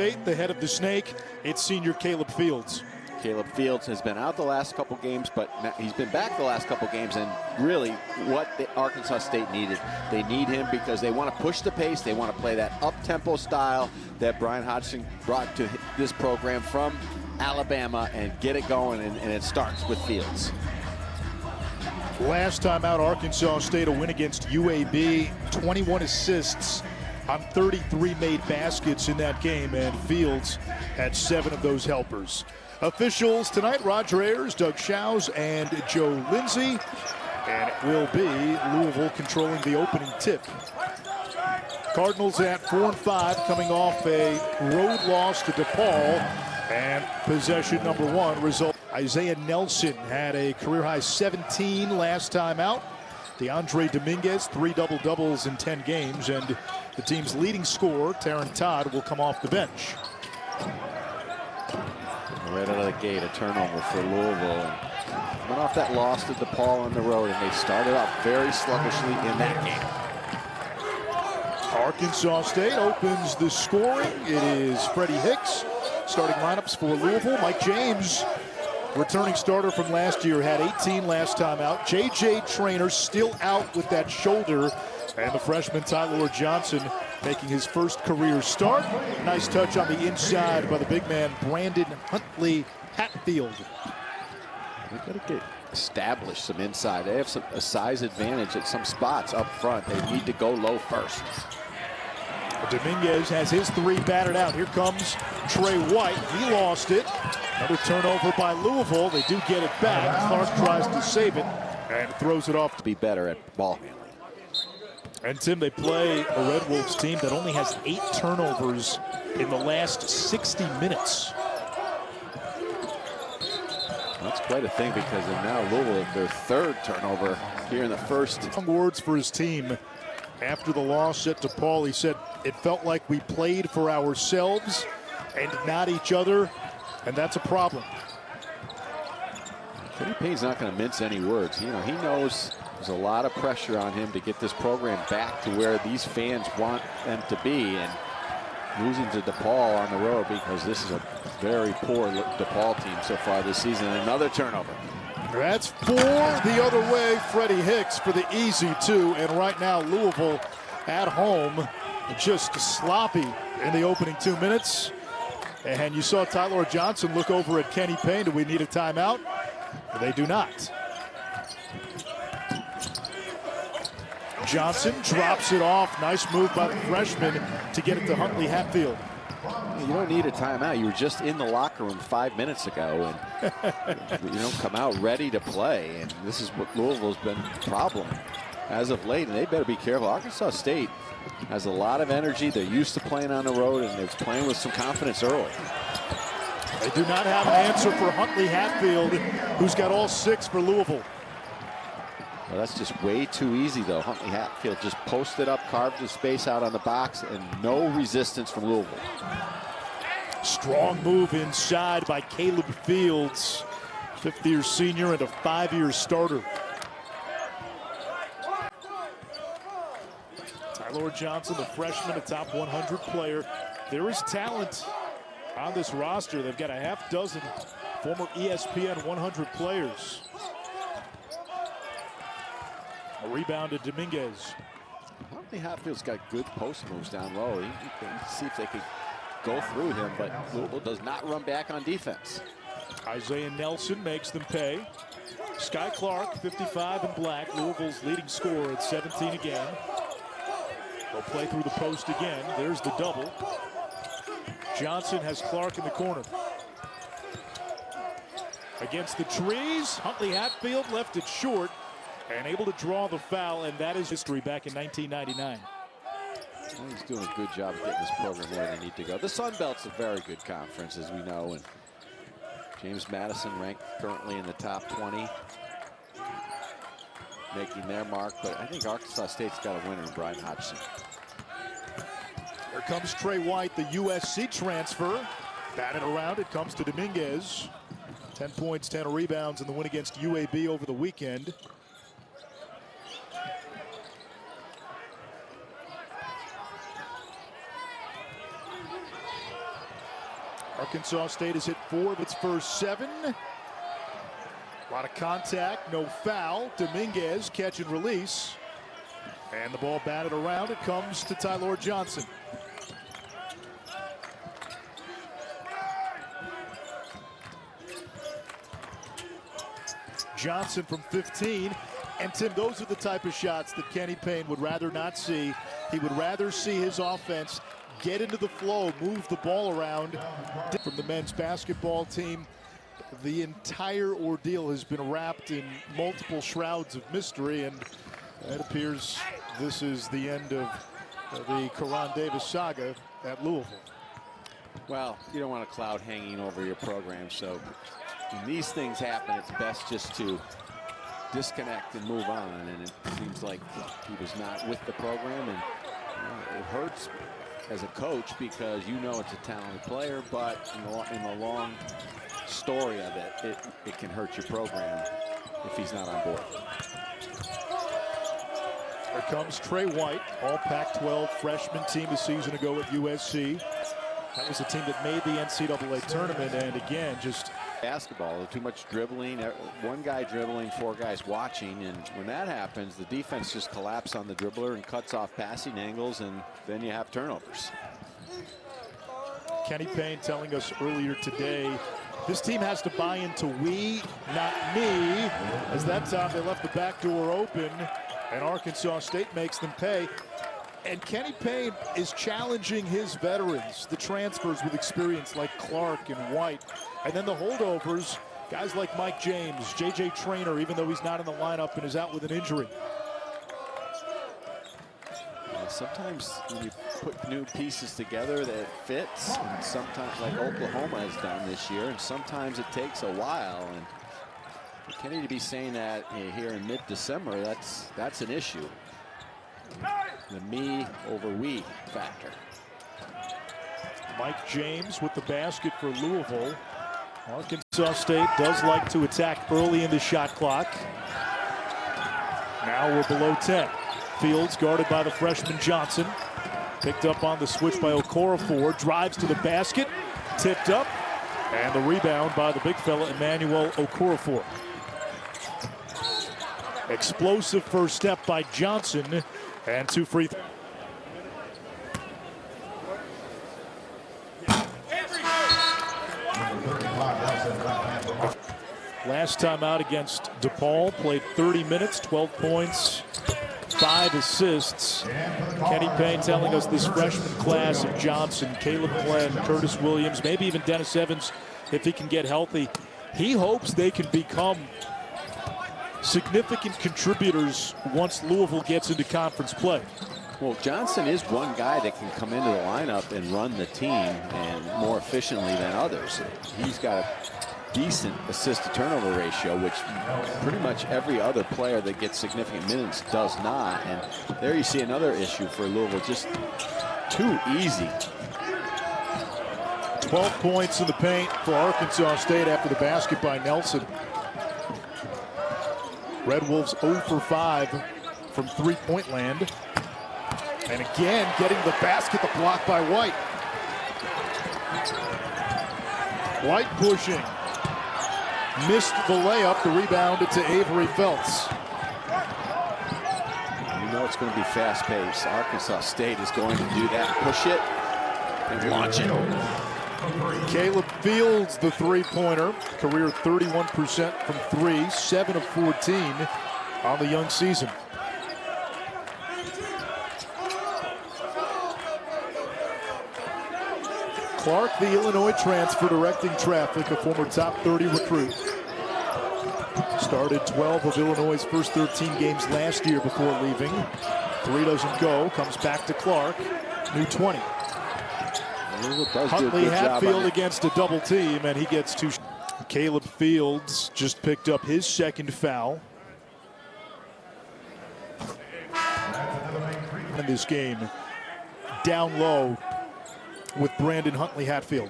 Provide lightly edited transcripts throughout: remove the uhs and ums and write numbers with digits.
The head of the Snake, it's senior Caleb Fields. Caleb Fields has been out the last couple games, but he's been back the last couple games, and really what Arkansas State needed. They need him because they want to push the pace. They want to play that up-tempo style that Brian Hodgson brought to this program from Alabama and get it going, and it starts with Fields. Last time out, Arkansas State a win against UAB, 21 assists on 33 made baskets in that game, and Fields had 7 of those helpers. Officials tonight, Roger Ayers, Doug Shows, and Joe Lindsay. And it will be Louisville controlling the opening tip. Cardinals at 4-5, coming off a road loss to DePaul. And possession number 1 result. Isaiah Nelson had a career-high 17 last time out. DeAndre Dominguez, 3 double-doubles in 10 games. And the team's leading scorer, Taryn Todd, will come off the bench. Right out of the gate, a turnover for Louisville. And went off that loss to DePaul on the road, and they started off very sluggishly in that game. Arkansas State opens the scoring. It is Freddie Hicks. Starting lineups for Louisville. Mike James, returning starter from last year, had 18 last time out. J.J. Traynor still out with that shoulder. And the freshman Tyler Johnson making his first career start. Nice touch on the inside by the big man Brandon Huntley Hatfield. They've got to get established some inside. They have a size advantage at some spots up front. They need to go low first. Dominguez has his 3 batted out. Here comes Trey White. He lost it. Another turnover by Louisville. They do get it back. Clark tries to save it and throws it off. To be better at ball handling. And Tim, they play a Red Wolves team that only has 8 turnovers in the last 60 minutes. That's quite a thing because now Louisville, their 3rd turnover here in the first. Words for his team after the loss at DePaul. He said, it felt like we played for ourselves and not each other, and that's a problem. Kenny Payne's not going to mince any words. You know, he knows there's a lot of pressure on him to get this program back to where these fans want them to be, and losing to DePaul on the road because this is a very poor DePaul team so far this season. Another turnover. That's 4 the other way. Freddie Hicks for the easy 2, and right now Louisville at home just sloppy in the opening 2 minutes. And you saw Tyler Johnson look over at Kenny Payne. Do we need a timeout? They do not. Johnson drops it off. Nice move by the freshman to get it to Huntley Hatfield. You don't need a timeout. You were just in the locker room 5 minutes ago, and you don't come out ready to play. And this is what Louisville's been a problem as of late, and they better be careful. Arkansas State has a lot of energy. They're used to playing on the road, and they're playing with some confidence early. They do not have an answer for Huntley Hatfield, who's got all 6 for Louisville. Well, that's just way too easy, though. Huntley Hatfield just posted up, carved the space out on the box, and no resistance from Louisville. Strong move inside by Caleb Fields, 5th-year senior and a 5-year starter. Tyler Johnson, the freshman, a top 100 player. There is talent on this roster. They've got a half dozen former ESPN 100 players. A rebound to Dominguez. Huntley Hatfield's got good post moves down low. You can see if they could go through him, but Louisville does not run back on defense. Isaiah Nelson makes them pay. Sky Clark, 55 in black, Louisville's leading scorer at 17 again. They'll play through the post again. There's the double. Johnson has Clark in the corner. Against the trees, Huntley Hatfield left it short and able to draw the foul, and that is history back in 1999. Well, he's doing a good job of getting this program where they need to go. The Sun Belt's a very good conference, as we know, and James Madison ranked currently in the top 20, making their mark, but I think Arkansas State's got a winner in Brian Hodgson. Here comes Trey White, the USC transfer. Batted around, it comes to Dominguez. 10 points, 10 rebounds in the win against UAB over the weekend. Arkansas State has hit 4 of its first 7. A lot of contact, no foul. Dominguez catch and release. And the ball batted around. It comes to Tylor Johnson. Johnson from 15. And Tim, those are the type of shots that Kenny Payne would rather not see. He would rather see his offense get into the flow, move the ball around. From the men's basketball team, the entire ordeal has been wrapped in multiple shrouds of mystery, and it appears this is the end of the Karan Davis saga at Louisville. Well, you don't want a cloud hanging over your program, so when these things happen, it's best just to disconnect and move on, and it seems like he was not with the program, and it hurts as a coach because you know it's a talented player, but in the long story of it, it can hurt your program if he's not on board. Here comes Trey White, all Pac-12 freshman team a season ago at USC. That was a team that made the NCAA tournament, and again, just basketball, too much dribbling, one guy dribbling, 4 guys watching, and when that happens, the defense just collapses on the dribbler and cuts off passing angles, and then you have turnovers. Kenny Payne telling us earlier today, this team has to buy into we, not me, as that time they left the back door open, and Arkansas State makes them pay. And Kenny Payne is challenging his veterans, the transfers with experience like Clark and White, and then the holdovers, guys like Mike James, J.J. Traynor, even though he's not in the lineup and is out with an injury. Sometimes when you put new pieces together that fits, and sometimes, like Oklahoma has done this year, and sometimes it takes a while. And for Kenny to be saying that here in mid-December, that's an issue. The me over we factor. Mike James with the basket for Louisville. Arkansas State does like to attack early in the shot clock. Now we're below 10. Fields guarded by the freshman Johnson. Picked up on the switch by Okorafor. Drives to the basket. Tipped up. And the rebound by the big fella, Emmanuel Okorafor. Explosive first step by Johnson. And 2 free throws. Last time out against DePaul, played 30 minutes, 12 points, 5 assists. Kenny Payne telling us this freshman class of Johnson, Caleb Glenn, Curtis Williams, maybe even Dennis Evans, if he can get healthy, he hopes they can become significant contributors once Louisville gets into conference play. Well, Johnson is one guy that can come into the lineup and run the team and more efficiently than others. He's got a decent assist-to-turnover ratio, which pretty much every other player that gets significant minutes does not. And there you see another issue for Louisville, just too easy. 12 points in the paint for Arkansas State after the basket by Nelson. Red Wolves 0 for 5 from three-point land. And again, getting the basket, the block by White. White pushing. Missed the layup, the rebound to Avery Felts. You know it's going to be fast-paced. Arkansas State is going to do that, push it, and launch it. Caleb Fields, the three-pointer. Career 31% from 3, 7 of 14 on the young season. Clark, the Illinois transfer, directing traffic, a former top 30 recruit. Started 12 of Illinois' first 13 games last year before leaving. 3 doesn't go, comes back to Clark, new 20. Huntley Hatfield against a double team, and he gets 2. Caleb Fields just picked up his second foul in this game. Down low with Brandon Huntley Hatfield.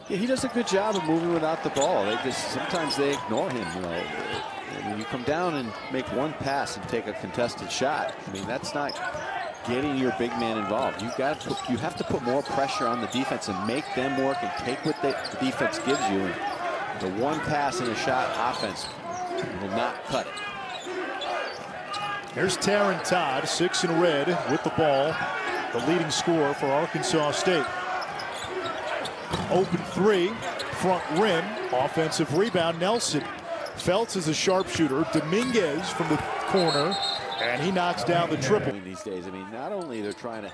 Yeah, he does a good job of moving without the ball. Sometimes they ignore him. You know, when you come down and make one pass and take a contested shot, I mean, that's not getting your big man involved. You have to put more pressure on the defense and make them work and take what the defense gives you. And the one pass and a shot offense will not cut it. Here's Taron Todd, 6 in red with the ball, the leading scorer for Arkansas State. Open three, front rim, offensive rebound. Nelson. Felts is a sharpshooter. Dominguez from the corner, and he knocks down the triple. These days, I mean, not only they're trying to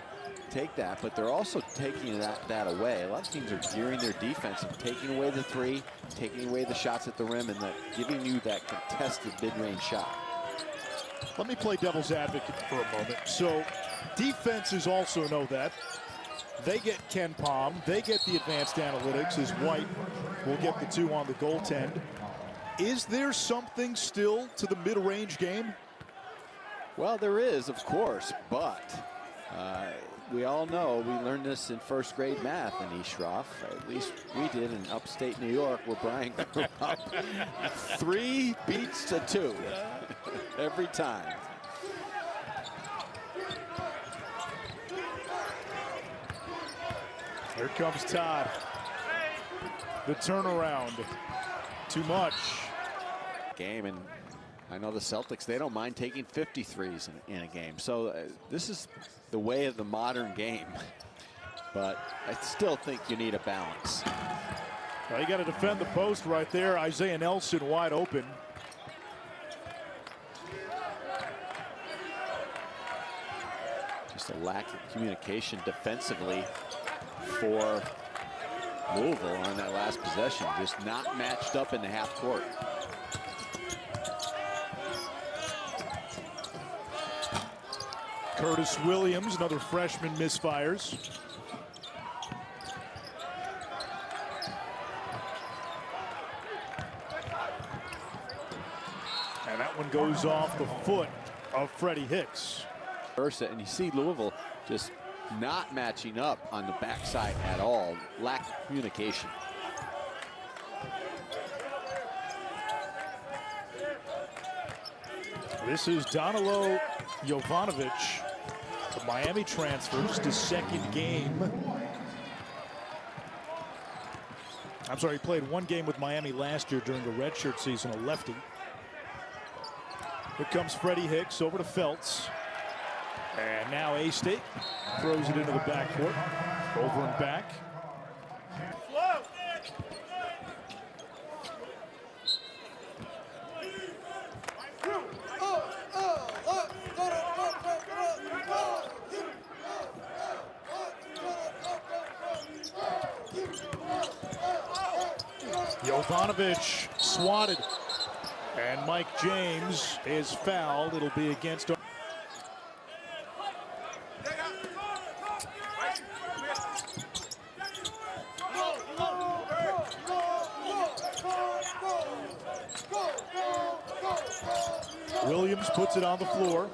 take that, but they're also taking that away. A lot of teams are gearing their defense and taking away the three, taking away the shots at the rim, and giving you that contested mid-range shot. Let me play devil's advocate for a moment. So defenses also know that. They get Ken Palm. They get the advanced analytics as White will get the 2 on the goaltend. Is there something still to the mid-range game? Well, there is, of course, but we all know, we learned this in first grade math in East Shroff. At least we did in upstate New York, where Brian grew up. 3 beats to 2 every time. Here comes Todd. The turnaround. Too much. Game, and I know the Celtics, they don't mind taking 53s in a game. So this is the way of the modern game. But I still think you need a balance. Well, you got to defend the post right there. Isaiah Nelson wide open. Just a lack of communication defensively for Louisville on that last possession. Just not matched up in the half court. Curtis Williams, another freshman, misfires. And that one goes off the foot of Freddie Hicks. And you see Louisville just not matching up on the backside at all. Lack of communication. This is Danilo Jovanovic, the Miami transfer, just his second game. I'm sorry, he played 1 game with Miami last year during the redshirt season, a lefty. Here comes Freddie Hicks over to Felts. And now A-State throws it into the backcourt. Over and back. Jovanovic swatted. And Mike James is fouled. It'll be against. Williams puts it on the floor.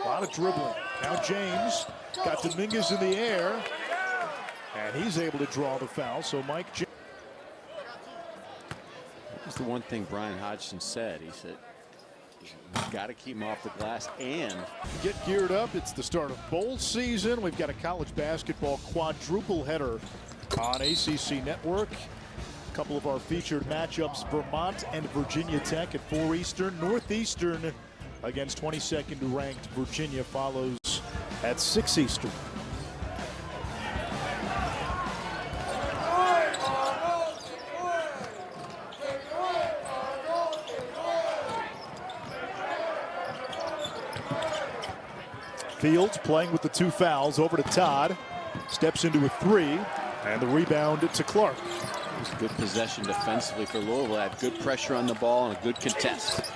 A lot of dribbling. Now James got Dominguez in the air. And he's able to draw the foul. So Mike James. That's the one thing Brian Hodgson said. He said, you've got to keep him off the glass and get geared up. It's the start of bowl season. We've got a college basketball quadruple header on ACC Network. A couple of our featured matchups, Vermont and Virginia Tech at 4 Eastern. Northeastern against 22nd ranked Virginia follows at 6 Eastern. Fields playing with the 2 fouls over to Todd. Steps into a 3, and the rebound to Clark. It was good possession defensively for Louisville. Had good pressure on the ball and a good contest.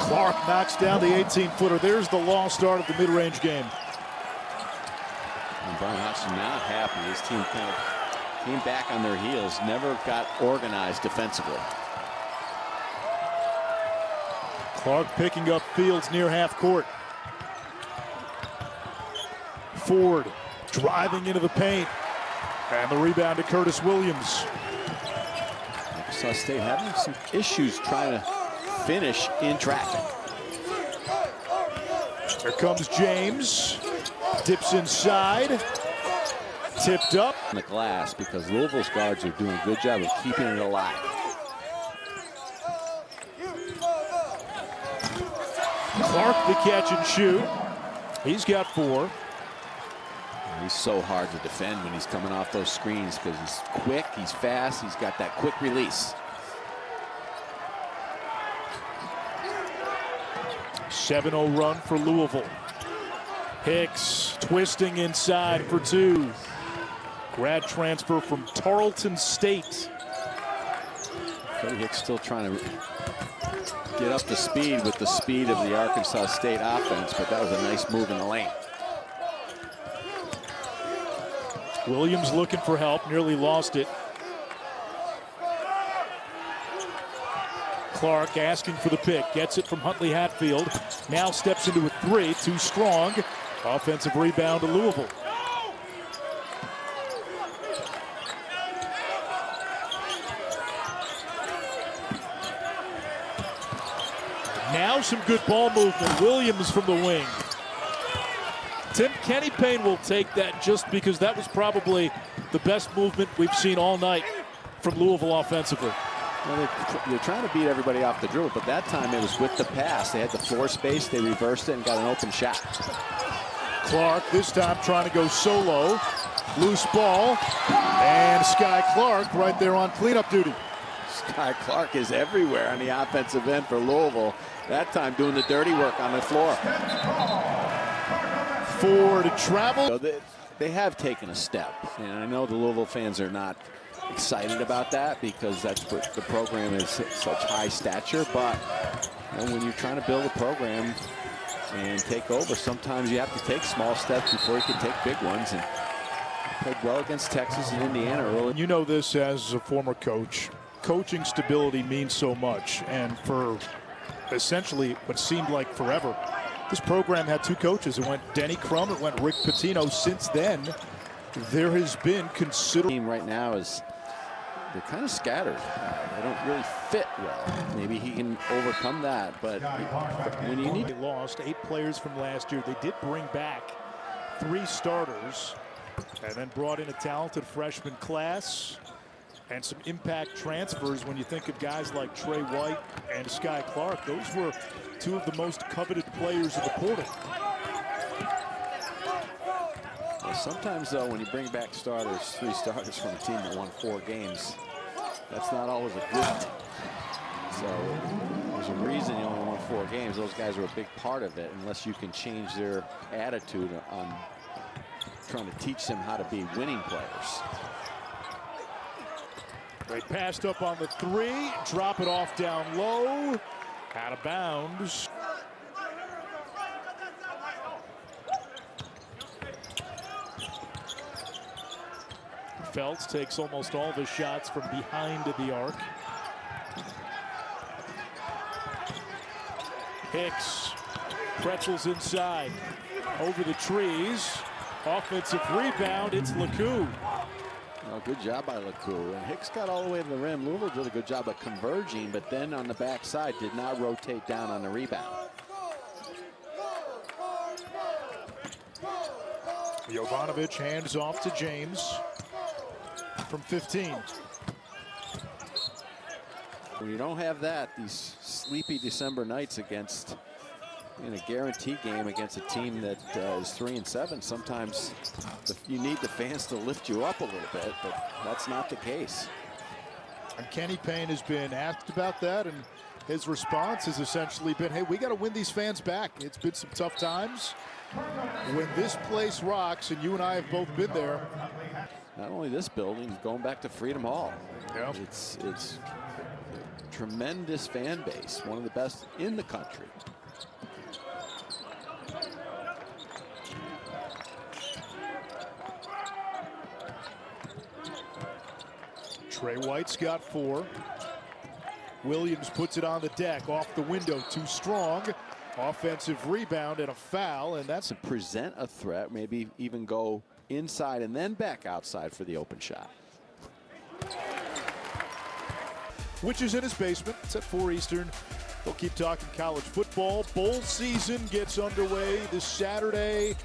Clark knocks down the 18-footer. There's the lost start of the mid-range game. And Brian Hodgson not happy. His team kind of came back on their heels. Never got organized defensively. Clark picking up Fields near half court. Ford driving into the paint. And the rebound to Curtis Williams. Arkansas State having some issues trying to finish in traffic. Here comes James. Dips inside. Tipped up. On the glass because Louisville's guards are doing a good job of keeping it alive. Clark the catch and shoot. He's got 4. He's so hard to defend when he's coming off those screens because he's quick, he's fast, he's got that quick release. 7-0 run for Louisville. Hicks twisting inside for 2. Grad transfer from Tarleton State. Cody Hicks still trying to get up to speed with the speed of the Arkansas State offense, but that was a nice move in the lane. Williams looking for help, nearly lost it. Clark asking for the pick, gets it from Huntley Hatfield. Now steps into a 3, too strong. Offensive rebound to Louisville. Now some good ball movement. Williams from the wing. Kenny Payne will take that just because that was probably the best movement we've seen all night from Louisville offensively. Well, they're trying to beat everybody off the dribble, but that time it was with the pass. They had the floor space, they reversed it and got an open shot. Clark this time trying to go solo. Loose ball. And Sky Clark right there on cleanup duty. Sky Clark is everywhere on the offensive end for Louisville. That time doing the dirty work on the floor. 4 to travel. So they have taken a step, and I know the Louisville fans are not excited about that because that's what the program is such high stature, but you know, when you're trying to build a program and take over, sometimes you have to take small steps before you can take big ones, and played well against Texas and Indiana early. You know this as a former coach. Coaching stability means so much, and for essentially what seemed like forever, this program had 2 coaches. It went Denny Crum, it went Rick Pitino. Since then, there has been considerable. Team right now is they're kind of scattered. They don't really fit well. Maybe he can overcome that, but when you need. They lost 8 players from last year. They did bring back 3 starters and then brought in a talented freshman class and some impact transfers. When you think of guys like Trey White and Sky Clark, those were 2 of the most coveted players in the portal. Well, sometimes, though, when you bring back starters, 3 starters from a team that won 4 games, that's not always a good thing. So there's a reason you only won 4 games. Those guys are a big part of it, unless you can change their attitude on trying to teach them how to be winning players. They passed up on the 3, drop it off down low, out of bounds. Feltz takes almost all the shots from behind the arc. Hicks pretzels inside, over the trees. Offensive rebound, it's LeCoux. Oh, good job by LeCoux. And Hicks got all the way to the rim. Louisville did a good job of converging, but then on the backside did not rotate down on the rebound. Jovanovic hands off to James from 15. When you don't have that, these sleepy December nights against in a guarantee game against a team that is 3-7, sometimes you need the fans to lift you up a little bit, but that's not the case. And Kenny Payne has been asked about that, and his response has essentially been, hey, we got to win these fans back. It's been some tough times. When this place rocks, and you and I have both been there. Not only this building, going back to Freedom Hall. Yeah. It's a tremendous fan base, one of the best in the country. Trey White's got 4. Williams puts it on the deck, off the window, too strong. Offensive rebound and a foul, and that's to present a threat, maybe even go inside and then back outside for the open shot. Which is in his basement. It's at 4 Eastern. We'll keep talking college football. Bowl season gets underway this Saturday.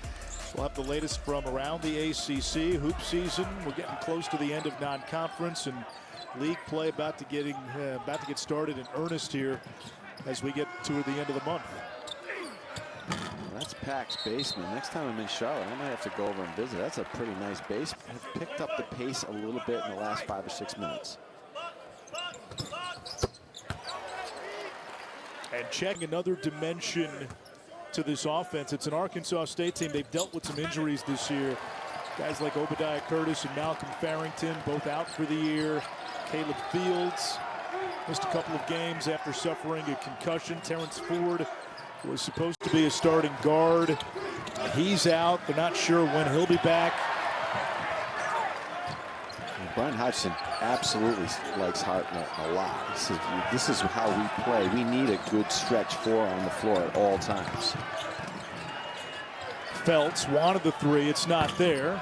We'll have the latest from around the ACC hoop season. We're getting close to the end of non-conference and league play about to get started in earnest here as we get to the end of the month. Well, that's Pack's basement. Next time I'm in Charlotte, I might have to go over and visit. That's a pretty nice basement. I've picked up the pace a little bit in the last 5 or 6 minutes. And checking another dimension to this offense. It's an Arkansas State team. They've dealt with some injuries this year. Guys like Obadiah Curtis and Malcolm Farrington, both out for the year. Caleb Fields missed a couple of games after suffering a concussion. Terrence Ford was supposed to be a starting guard. He's out. They're not sure when he'll be back. Brian Hodgson absolutely likes Hartnett a lot. This is how we play. We need a good stretch four on the floor at all times. Feltz wanted the three. It's not there.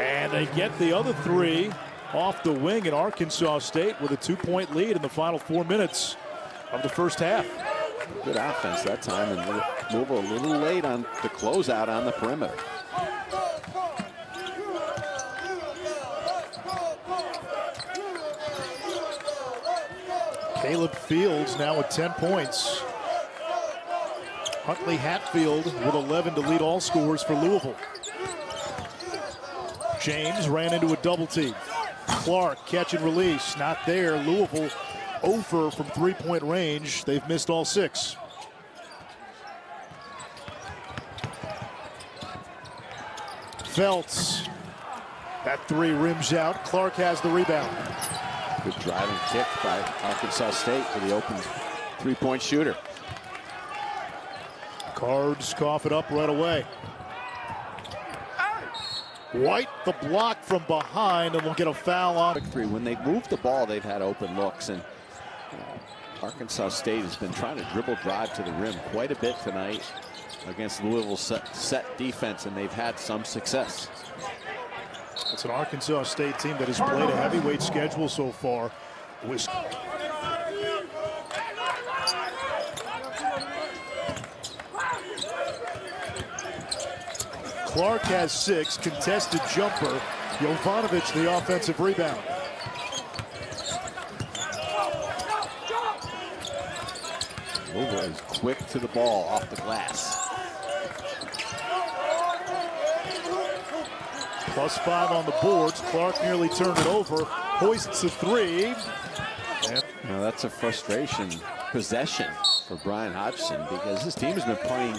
And they get the other three off the wing at Arkansas State with a 2-point lead in the final 4 minutes of the first half. Good offense that time, and Louisville a little late on the closeout on the perimeter. Caleb Fields now with 10 points. Huntley Hatfield with 11 to lead all scorers for Louisville. James ran into a double team. Clark catch and release, not there. Louisville over from 3-point range. They've missed all 6. Feltz, that 3 rims out. Clark has the rebound. Good driving kick by Arkansas State for the open 3-point shooter. Cards cough it up right away. White the block from behind, and we'll get a foul on. When they move the ball, they've had open looks, and Arkansas State has been trying to dribble drive to the rim quite a bit tonight against Louisville's set defense, and they've had some success. It's an Arkansas State team that has played a heavyweight schedule so far. Clark has 6, contested jumper. Jovanovic the offensive rebound. Louisville is quick to the ball off the glass. +5 on the boards. Clark nearly turned it over. Hoists a 3. Now that's a frustration possession for Brian Hodgson, because his team has been playing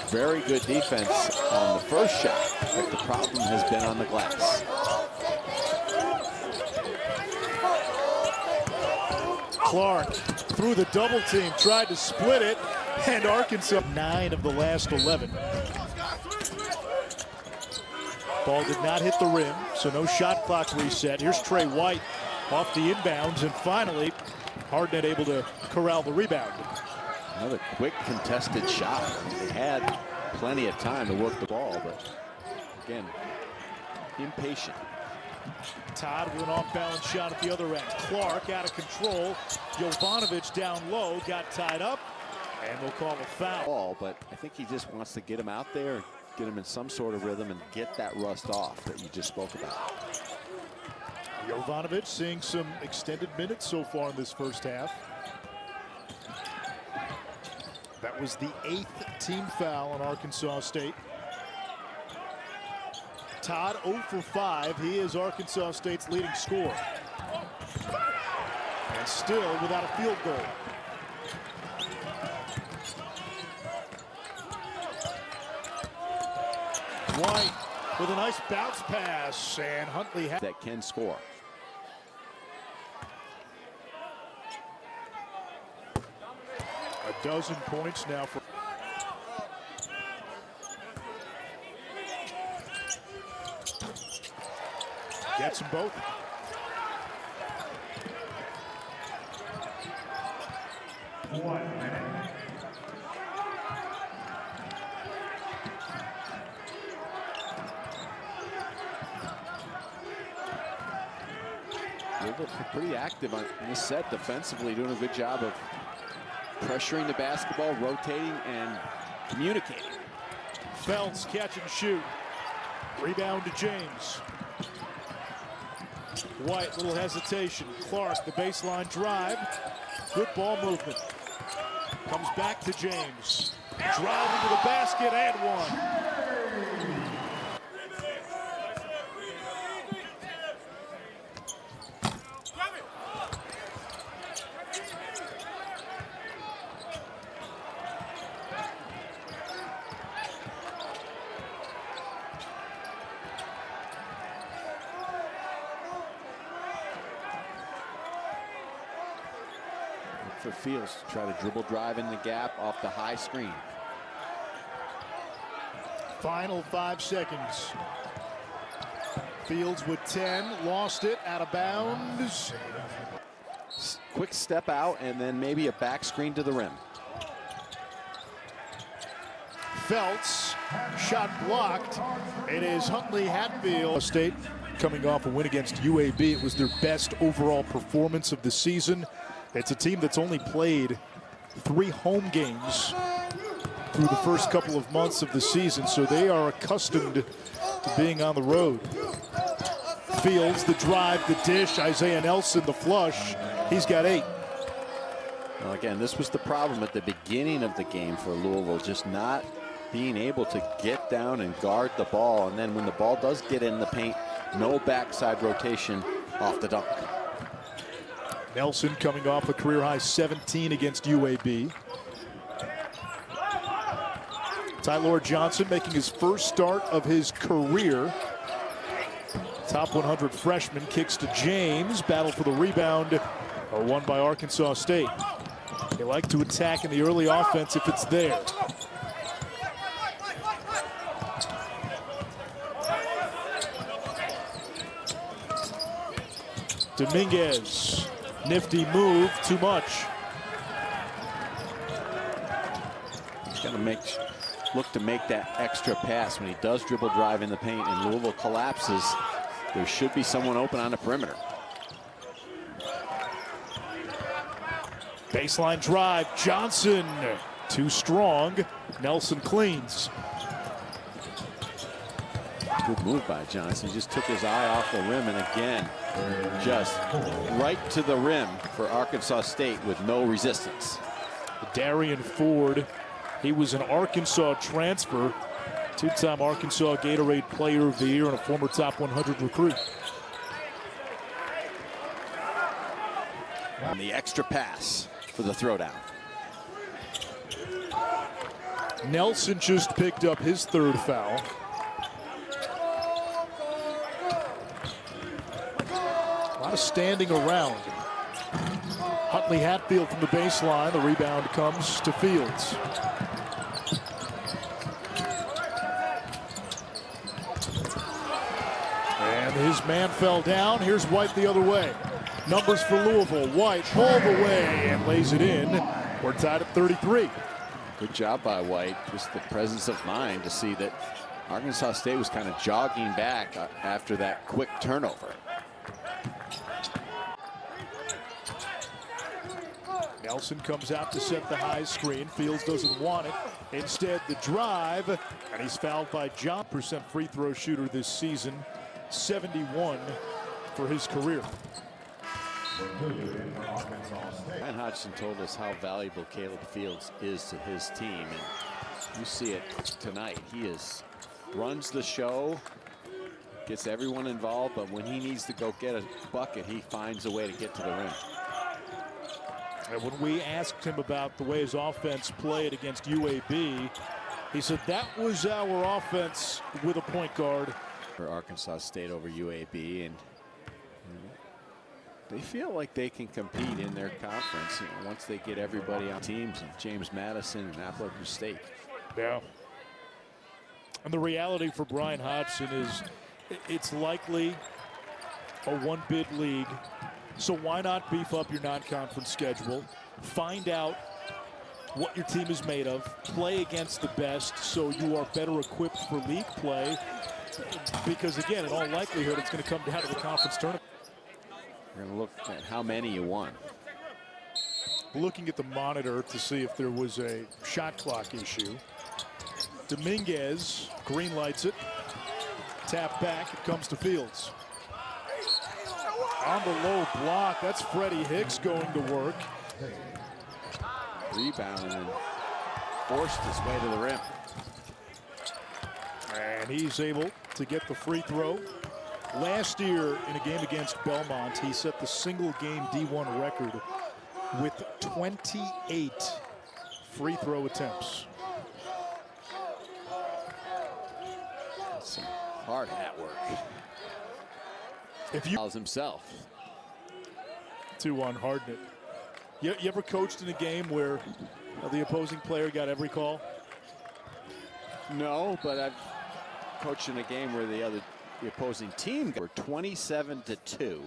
very good defense on the first shot, but the problem has been on the glass. Clark through the double team, tried to split it, and Arkansas 9 of the last 11. Ball did not hit the rim, so no shot clock reset. Here's Trey White off the inbounds, and finally Hartnett able to corral the rebound. Another quick contested shot. They had plenty of time to work the ball, but again, impatient. Todd with an off-balance shot at the other end. Clark out of control. Jovanovic down low, got tied up, and we'll call a foul. But I think he just wants to get him out there, get him in some sort of rhythm, and get that rust off that you just spoke about. Jovanovic seeing some extended minutes so far in this first half. That was the 8th team foul on Arkansas State. Todd 0 for 5. He is Arkansas State's leading scorer. And still without a field goal. White with a nice bounce pass, and Huntley that can score. A dozen points now for gets them both. Louisville pretty active on this set defensively, doing a good job of pressuring the basketball, rotating, and communicating. Felts catch and shoot. Rebound to James. White, little hesitation. Clark, the baseline drive. Good ball movement. Comes back to James. Drive into the basket and one. For Fields to try to dribble drive in the gap off the high screen. Final 5 seconds. Fields with 10, lost it, out of bounds. Quick step out and then maybe a back screen to the rim. Felts, shot blocked. It is Huntley Hatfield. State coming off a win against UAB. It was their best overall performance of the season. It's a team that's only played 3 home games through the first couple of months of the season, so they are accustomed to being on the road. Fields, the drive, the dish, Isaiah Nelson, the flush. He's got 8. Well, again, this was the problem at the beginning of the game for Louisville, just not being able to get down and guard the ball, and then when the ball does get in the paint, no backside rotation off the dunk. Nelson coming off a career-high 17 against UAB. Tylor Johnson making his first start of his career. Top 100 freshman kicks to James. Battle for the rebound. Won by Arkansas State. They like to attack in the early offense if it's there. Dominguez. Nifty move, too much. He's got to look to make that extra pass when he does dribble drive in the paint and Louisville collapses. There should be someone open on the perimeter. Baseline drive, Johnson, too strong. Nelson cleans. Good move by Johnson. He just took his eye off the rim and again, just right to the rim for Arkansas State with no resistance. Darian Ford, he was an Arkansas transfer, 2-time Arkansas Gatorade Player of the Year and a former top 100 recruit. And the extra pass for the throwdown. Nelson just picked up his 3rd foul. A lot of standing around. Huntley Hatfield from the baseline. The rebound comes to Fields. And his man fell down. Here's White the other way. Numbers for Louisville. White all the way and lays it in. We're tied at 33. Good job by White. Just the presence of mind to see that Arkansas State was kind of jogging back after that quick turnover. Nelson comes out to set the high screen. Fields doesn't want it. Instead, the drive, and he's fouled by John. % free throw shooter this season, 71 for his career. Ryan Hodgson told us how valuable Caleb Fields is to his team, and you see it tonight. He runs the show, gets everyone involved, but when he needs to go get a bucket, he finds a way to get to the rim. And when we asked him about the way his offense played against UAB, he said that was our offense with a point guard. For Arkansas State over UAB, and they feel like they can compete in their conference once they get everybody on teams, and James Madison and Appalachian State. Yeah. And the reality for Brian Hodgson is it's likely a one-bid league. So why not beef up your non-conference schedule, find out what your team is made of, play against the best so you are better equipped for league play, because again, in all likelihood, it's going to come down to the conference tournament. We're going to look at how many you won. Looking at the monitor to see if there was a shot clock issue. Dominguez green lights it. Tap back, it comes to Fields. On the low block, that's Freddie Hicks going to work. Rebounded and forced his way to the rim. And he's able to get the free throw. Last year in a game against Belmont, he set the single game D1 record with 28 free throw attempts. Some hard hat work. If you himself. 2-1 harden it. You ever coached in a game where the opposing player got every call? No, but I've coached in a game where the opposing team were 27-2,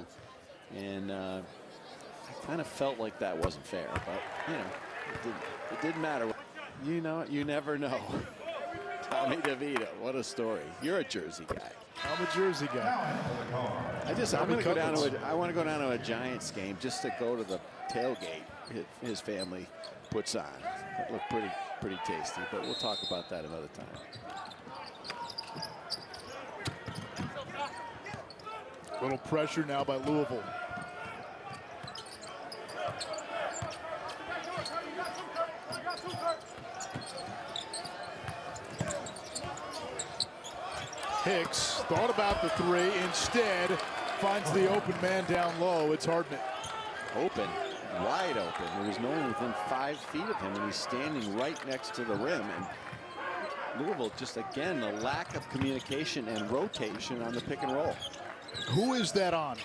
and I kind of felt like that wasn't fair. But you know, it didn't matter. You know, you never know. Tommy DeVito, what a story. You're a Jersey guy. I'm a Jersey guy. I want to go down to a Giants game just to go to the tailgate his family puts on. That looked pretty tasty, but we'll talk about that another time. A little pressure now by Louisville. Hicks thought about the three, instead finds the open man down low. It's Hardnett. Open, wide open. There was no one within 5 feet of him, and he's standing right next to the rim. And Louisville, just again, the lack of communication and rotation on the pick and roll. Who is that on?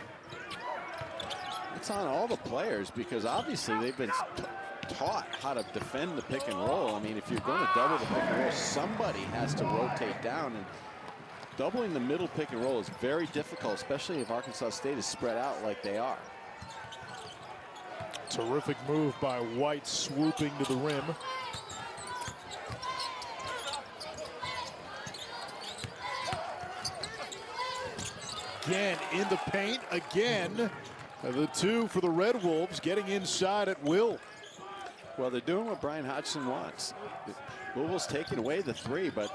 It's on all the players, because obviously they've been taught how to defend the pick and roll. I mean, if you're going to double the pick and roll, somebody has to rotate down, and doubling the middle pick and roll is very difficult, especially if Arkansas State is spread out like they are. Terrific move by White, swooping to the rim. Again in the paint, again. The two for the Red Wolves, getting inside at will. Well, they're doing what Brian Hodgson wants. Louisville's taking away the three, but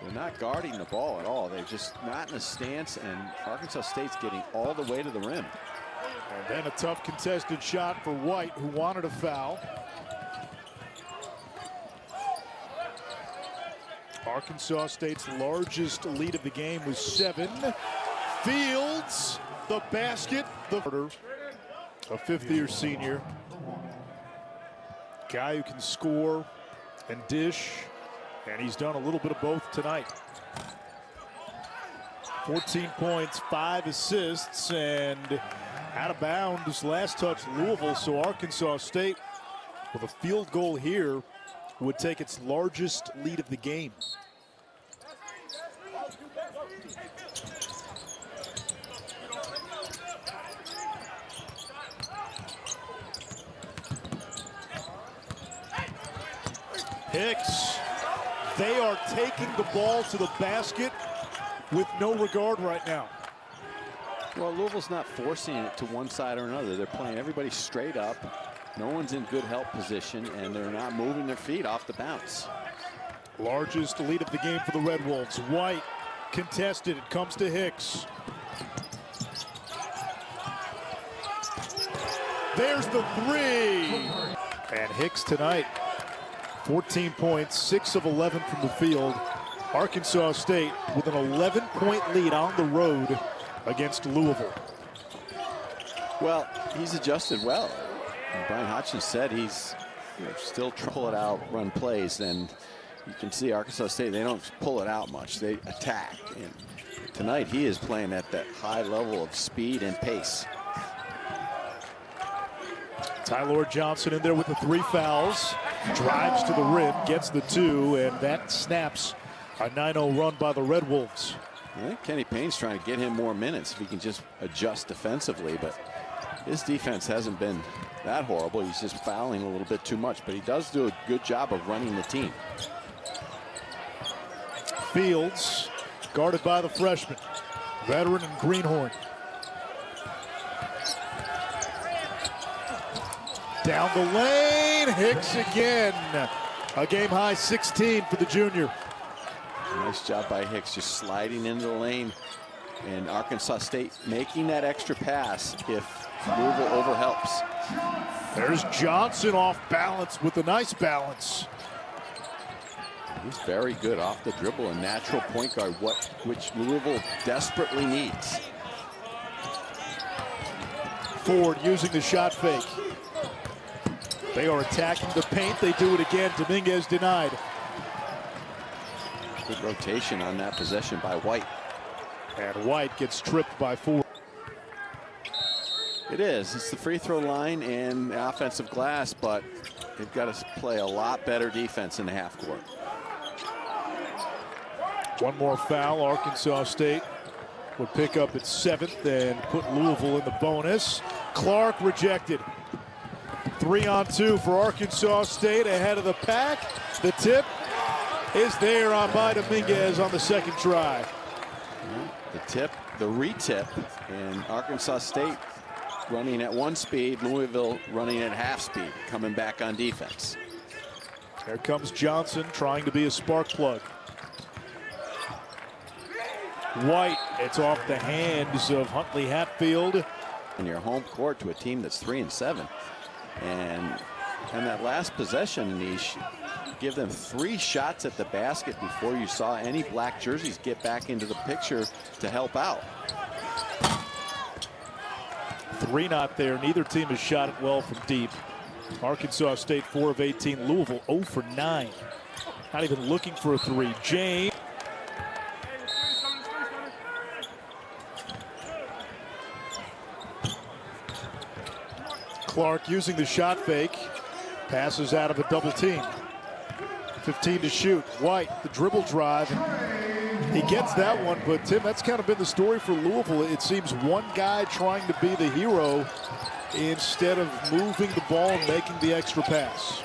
they're not guarding the ball at all. They're just not in a stance, and Arkansas State's getting all the way to the rim. And then a tough contested shot for White, who wanted a foul. Arkansas State's largest lead of the game was 7. Fields, the basket, a fifth-year senior. Guy who can score and dish, and he's done a little bit of both tonight. 14 points, 5 assists, and out of bounds, last touch Louisville, so Arkansas State with a field goal here would take its largest lead of the game. Hicks, they are taking the ball to the basket with no regard right now. Well, Louisville's not forcing it to one side or another. They're playing everybody straight up. No one's in good help position, and they're not moving their feet off the bounce. Largest lead of the game for the Red Wolves. White contested. It comes to Hicks. There's the three. And Hicks tonight, 14 points, 6 of 11 from the field. Arkansas State with an 11-point lead on the road against Louisville. Well, he's adjusted well. And Brian Hodgson said he's still pull it out, run plays, and you can see Arkansas State, they don't pull it out much. They attack. And tonight he is playing at that high level of speed and pace. Tylor Johnson in there with the 3 fouls. Drives to the rim, gets the 2, and that snaps a 9-0 run by the Red Wolves. I think Kenny Payne's trying to get him more minutes if he can just adjust defensively, but his defense hasn't been that horrible. He's just fouling a little bit too much, but he does do a good job of running the team. Fields guarded by the freshman, veteran and Greenhorn. Down the lane, Hicks again. A game high 16 for the junior. Nice job by Hicks, just sliding into the lane. And Arkansas State making that extra pass if Louisville overhelps. There's Johnson off balance with a nice balance. He's very good off the dribble, a natural point guard, which Louisville desperately needs. Ford using the shot fake. They are attacking the paint. They do it again. Dominguez denied. Good rotation on that possession by White. And White gets tripped by Ford. It is. It's the free throw line and the offensive glass, but they've got to play a lot better defense in the half court. One more foul. Arkansas State would pick up its 7th and put Louisville in the bonus. Clark rejected. 3-on-2 for Arkansas State ahead of the pack. The tip is there by Dominguez on the second try. The tip, the re-tip, and Arkansas State running at 1 speed, Louisville running at half speed, coming back on defense. Here comes Johnson trying to be a spark plug. White, it's off the hands of Huntley Hatfield. In your home court to a team that's 3-7. And that last possession, Nish, give them 3 shots at the basket before you saw any black jerseys get back into the picture to help out. 3 not there. Neither team has shot it well from deep. Arkansas State 4 of 18. Louisville 0 for 9. Not even looking for a 3. James. Clark using the shot fake. Passes out of a double team. 15 to shoot. White, the dribble drive. He gets that one, but Tim, that's kind of been the story for Louisville. It seems one guy trying to be the hero instead of moving the ball and making the extra pass.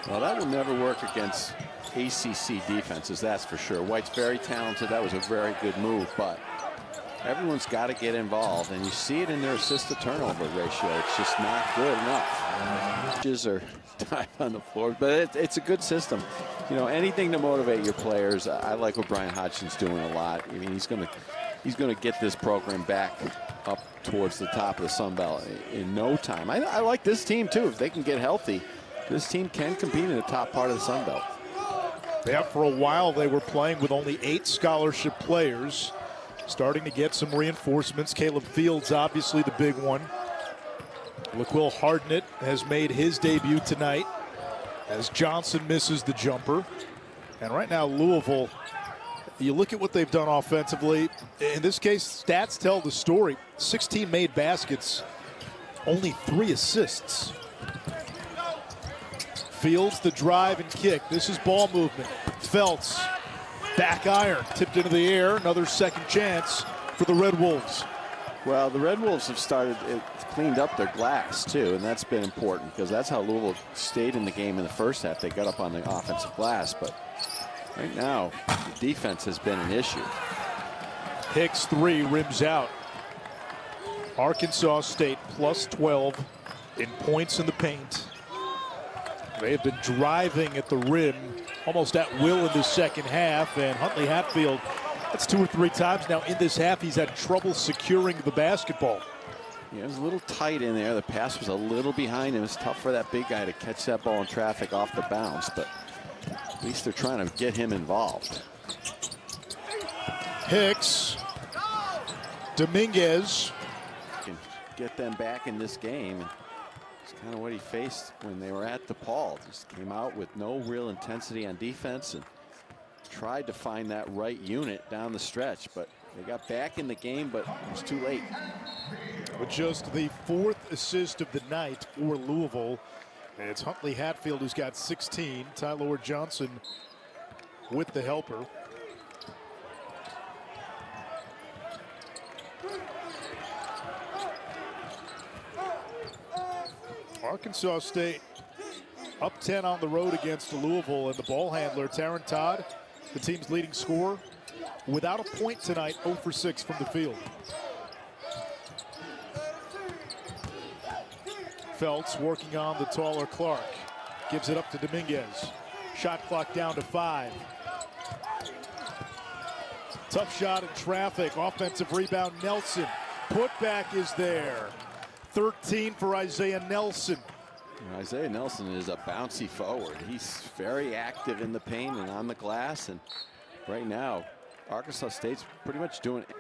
Well, that will never work against ACC defenses, that's for sure. White's very talented. That was a very good move, but everyone's got to get involved, and you see it in their assist-to-turnover ratio. It's just not good enough. Or time on the floor, but it's a good system. You know, anything to motivate your players. I like what Brian Hodgson's doing a lot. I mean, he's going to get this program back up towards the top of the Sun Belt in no time. I like this team too. If they can get healthy, this team can compete in the top part of the Sun Belt. Yeah, for a while they were playing with only 8 scholarship players. Starting to get some reinforcements. Caleb Fields, obviously the big one. LaQuill Hardnett has made his debut tonight as Johnson misses the jumper. And right now, Louisville, you look at what they've done offensively. In this case, stats tell the story. 16 made baskets, only 3 assists. Fields the drive and kick. This is ball movement. Felts. Back iron, tipped into the air. Another second chance for the Red Wolves. Well, the Red Wolves have cleaned up their glass, too, and that's been important because that's how Louisville stayed in the game in the first half. They got up on the offensive glass, but right now, the defense has been an issue. Hicks 3 rims out. Arkansas State plus 12 in points in the paint. They have been driving at the rim almost at will in the second half, and Huntley Hatfield, that's 2 or 3 times now in this half he's had trouble securing the basketball. Yeah, it was a little tight in there. The pass was a little behind him. It's tough for that big guy to catch that ball in traffic off the bounce, but at least they're trying to get him involved. Hicks, Dominguez. Can get them back in this game. It's kind of what he faced when they were at DePaul. Just came out with no real intensity on defense and tried to find that right unit down the stretch, but they got back in the game, but it was too late. With just the 4th assist of the night for Louisville, and it's Huntley Hatfield who's got 16. Tyler Johnson with the helper. Arkansas State up 10 on the road against Louisville, and the ball handler, Taron Todd, the team's leading scorer, without a point tonight, 0 for 6 from the field. Felts working on the taller Clark. Gives it up to Dominguez. Shot clock down to 5. Tough shot in traffic. Offensive rebound, Nelson. Putback is there. 13 for Isaiah Nelson. Isaiah Nelson is a bouncy forward. He's very active in the paint and on the glass. And right now, Arkansas State's pretty much doing it.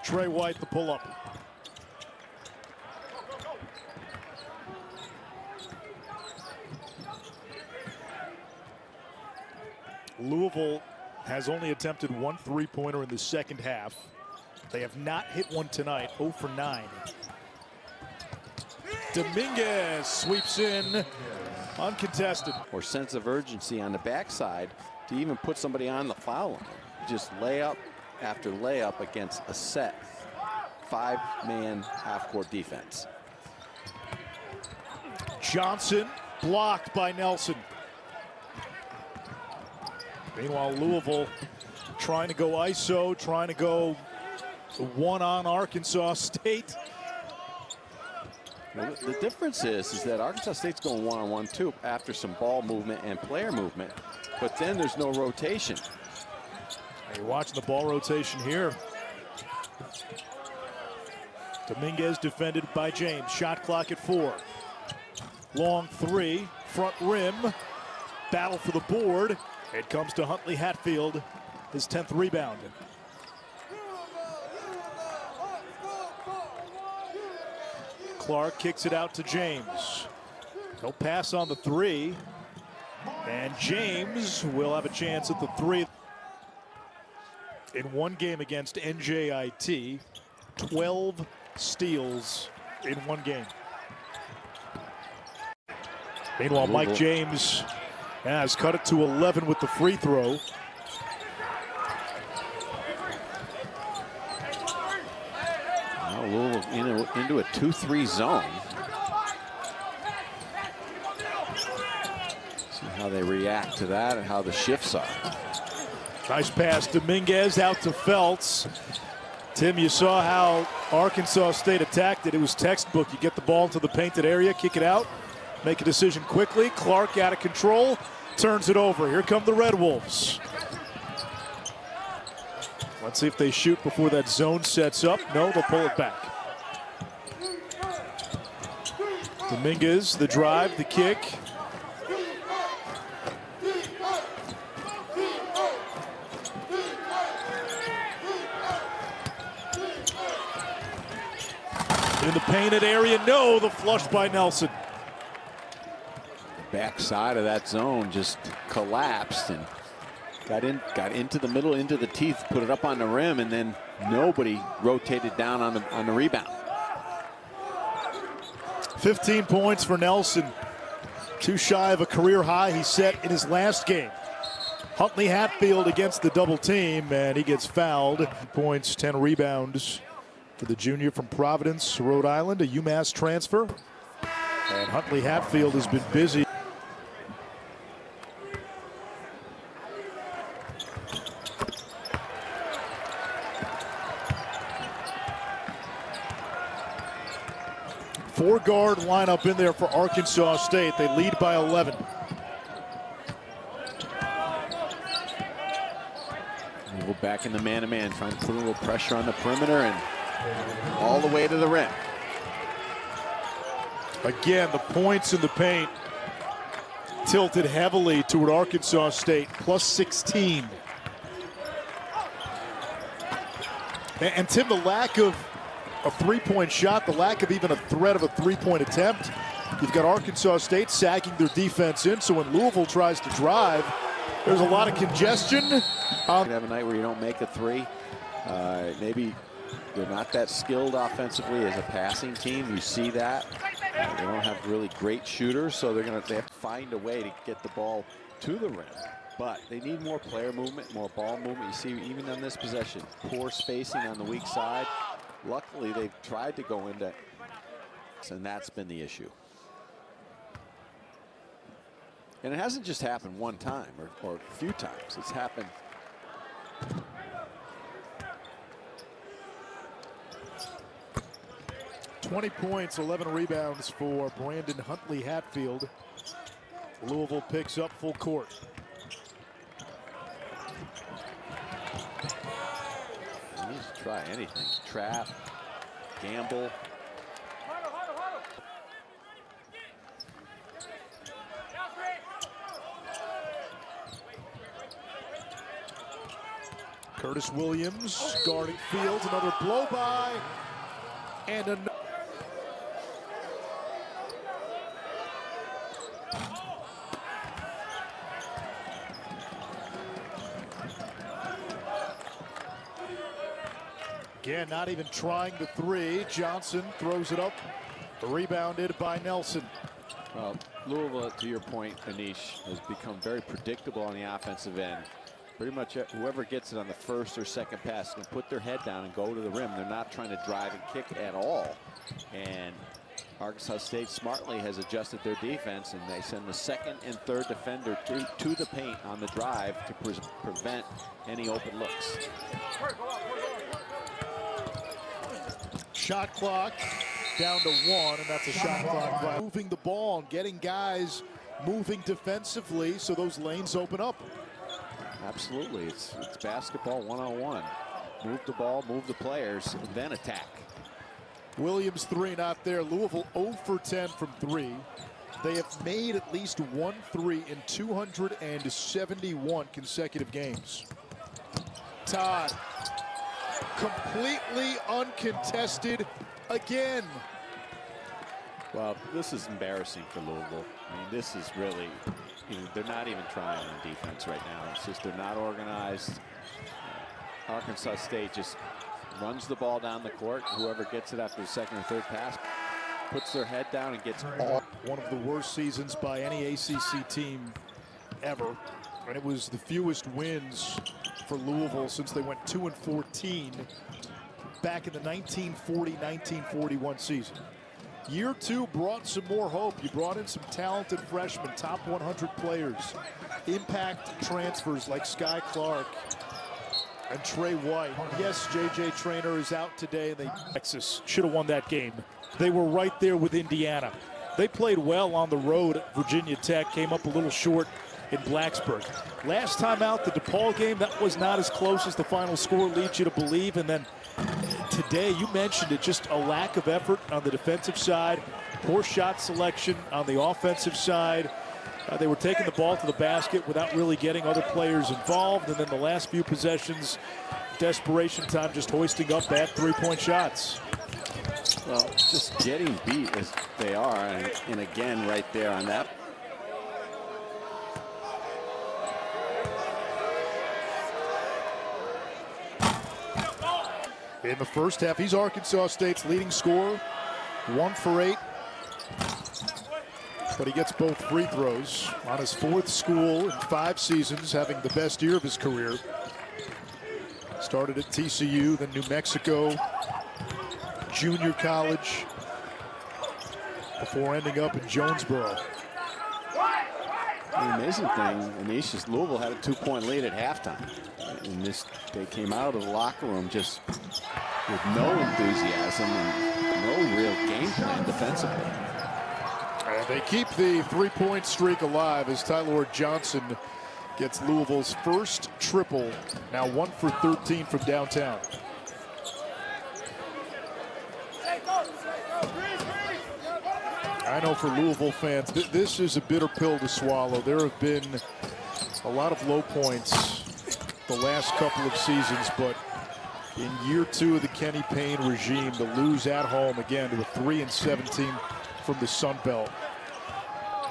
Trey White, the pull-up. Louisville has only attempted one three-pointer in the second half. They have not hit one tonight, 0 for 9. Dominguez sweeps in, uncontested. Or sense of urgency on the backside to even put somebody on the foul line. Just layup after layup against a set 5-man half-court defense. Johnson blocked by Nelson. Meanwhile, Louisville trying to go ISO, trying to go one on Arkansas State. Well, the difference is that Arkansas State's going one-on-one too after some ball movement and player movement, but then there's no rotation. You're watching the ball rotation here. Dominguez defended by James. Shot clock at 4. Long 3, front rim. Battle for the board. It comes to Huntley Hatfield, his 10th rebound. Clark kicks it out to James. He'll pass on the 3. And James will have a chance at the 3. In one game against NJIT, 12 steals in one game. Meanwhile, Mike James has cut it to 11 with the free throw. Now Louisville into a 2-3 zone. See how they react to that and how the shifts are. Nice pass, Dominguez out to Feltz. Tim, you saw how Arkansas State attacked it. It was textbook. You get the ball into the painted area, kick it out, make a decision quickly. Clark out of control, turns it over. Here come the Red Wolves. Let's see if they shoot before that zone sets up. No, they'll pull it back. Dominguez, the drive, the kick. In the painted area, no, the flush by Nelson. The backside of that zone just collapsed and got into the middle, into the teeth, put it up on the rim, and then nobody rotated down on the rebound. 15 points for Nelson. Too shy of a career high he set in his last game. Huntley Hatfield against the double team, and he gets fouled. Points, 10 rebounds for the junior from Providence, Rhode Island, a UMass transfer. And Huntley Hatfield has been busy. Four-guard lineup in there for Arkansas State. They lead by 11. We'll go back in the man-to-man, trying to put a little pressure on the perimeter and all the way to the rim. Again, the points in the paint tilted heavily toward Arkansas State, plus 16. And Tim, the lack of a three-point shot, the lack of even a threat of a three-point attempt. You've got Arkansas State sagging their defense in, so when Louisville tries to drive, there's a lot of congestion. You have a night where you don't make a three. Maybe they're not that skilled offensively as a passing team. You see that. They don't have really great shooters, so they have to find a way to get the ball to the rim. But they need more player movement, more ball movement. You see, even on this possession, poor spacing on the weak side. Luckily, they've tried to go into, and that's been the issue. And it hasn't just happened one time or a few times. It's happened. 20 points, 11 rebounds for Brandon Huntley Hatfield. Louisville picks up full court. He needs to try anything. Trap, gamble. Curtis Williams guarding Fields, another blow by, and another. Again, not even trying the three. Johnson throws it up, rebounded by Nelson. Well, Louisville, to your point, Anish, has become very predictable on the offensive end. Pretty much whoever gets it on the first or second pass can put their head down and go to the rim. They're not trying to drive and kick at all. And Arkansas State smartly has adjusted their defense, and they send the second and third defender to the paint on the drive to prevent any open looks. Shot clock down to 1, and that's a shot clock. Moving the ball and getting guys moving defensively so those lanes open up. Absolutely. It's basketball one-on-one. Move the ball, move the players, and then attack. Williams 3 not there. Louisville 0 for 10 from 3. They have made at least 1 3 in 271 consecutive games. Todd, completely uncontested again. Well, this is embarrassing for Louisville. I mean, this is really, they're not even trying on defense right now. It's just they're not organized. Arkansas State just runs the ball down the court. Whoever gets it after the second or third pass puts their head down and gets all. One of the worst seasons by any ACC team ever. And it was the fewest wins for Louisville since they went 2-14 back in the 1940-1941 season. Year 2 brought some more hope. You brought in some talented freshmen, top 100 players, impact transfers like Sky Clark and Trey White. Yes, J.J. Traynor is out today. And Texas should have won that game. They were right there with Indiana. They played well on the road at Virginia Tech, came up a little short in Blacksburg. Last time out, the DePaul game, that was not as close as the final score leads you to believe. And then today, you mentioned it, just a lack of effort on the defensive side, poor shot selection on the offensive side. They were taking the ball to the basket without really getting other players involved. And then the last few possessions, desperation time, just hoisting up bad three-point shots. Well, just getting beat as they are, and again right there on that. In the first half, he's Arkansas State's leading scorer, 1 for 8. But he gets both free throws on his 4th school in 5 seasons, having the best year of his career. Started at TCU, then New Mexico, junior college, before ending up in Jonesboro. The amazing thing, Anish, is Louisville had a 2-point lead at halftime. And they came out of the locker room just with no enthusiasm and no real game plan defensively. And they keep the 3-point streak alive as Tyler Johnson gets Louisville's first triple, now 1 for 13 from downtown. I know for Louisville fans, this is a bitter pill to swallow. There have been a lot of low points the last couple of seasons, but in year 2 of the Kenny Payne regime, to lose at home again to a 3-17 from the Sun Belt,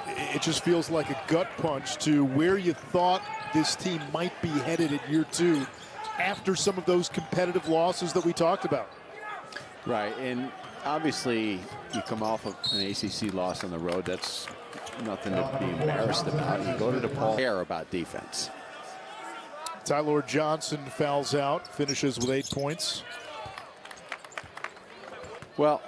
it just feels like a gut punch to where you thought this team might be headed in year 2 after some of those competitive losses that we talked about. Right, and obviously you come off of an ACC loss on the road. That's nothing to be embarrassed about. You go to DePaul, care about defense. Tyler Johnson fouls out, finishes with 8 points. Well,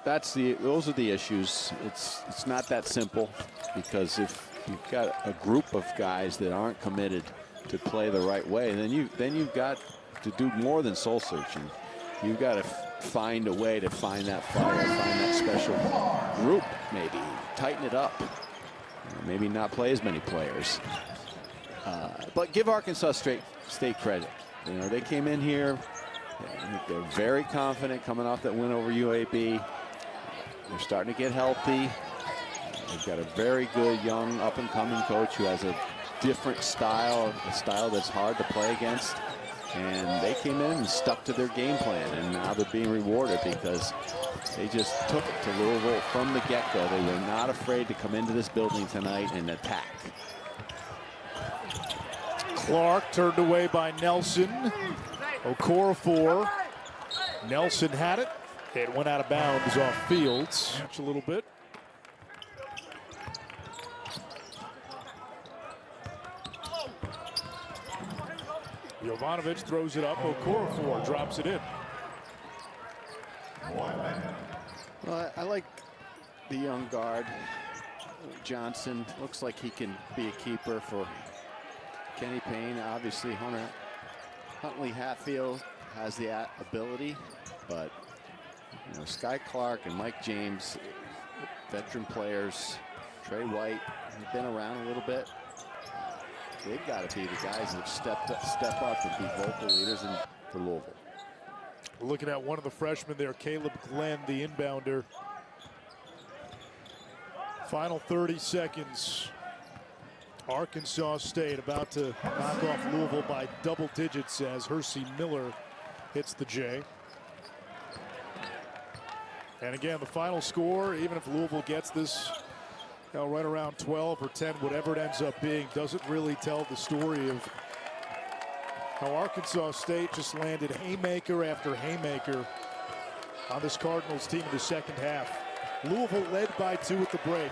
those are the issues. It's not that simple, because if you've got a group of guys that aren't committed to play the right way, then you've got to do more than soul searching. You've got to find a way to find that fire, find that special group, maybe tighten it up, maybe not play as many players. But give Arkansas State credit. You know, they came in here, they're very confident coming off that win over UAB. They're starting to get healthy. They've got a very good young up-and-coming coach who has a different style, a style that's hard to play against. And they came in and stuck to their game plan, and now they're being rewarded because they just took it to Louisville from the get-go. They were not afraid to come into this building tonight and attack. Clark turned away by Nelson. Okorafor. Nelson had it. It went out of bounds off Fields. Catch a little bit. Jovanovic throws it up. Okorafor drops it in. Well, I like the young guard. Johnson looks like he can be a keeper for Kenny Payne. Obviously, Huntley Hatfield has the ability, but you know, Sky Clark and Mike James, veteran players. Trey White have been around a little bit. They've got to be the guys that step up and be vocal leaders for Louisville. We're looking at one of the freshmen there, Caleb Glenn, the inbounder. Final 30 seconds. Arkansas State about to knock off Louisville by double digits as Hersey Miller hits the J. And again, the final score, even if Louisville gets this right around 12 or 10, whatever it ends up being, doesn't really tell the story of how Arkansas State just landed haymaker after haymaker on this Cardinals team in the second half. Louisville led by 2 at the break.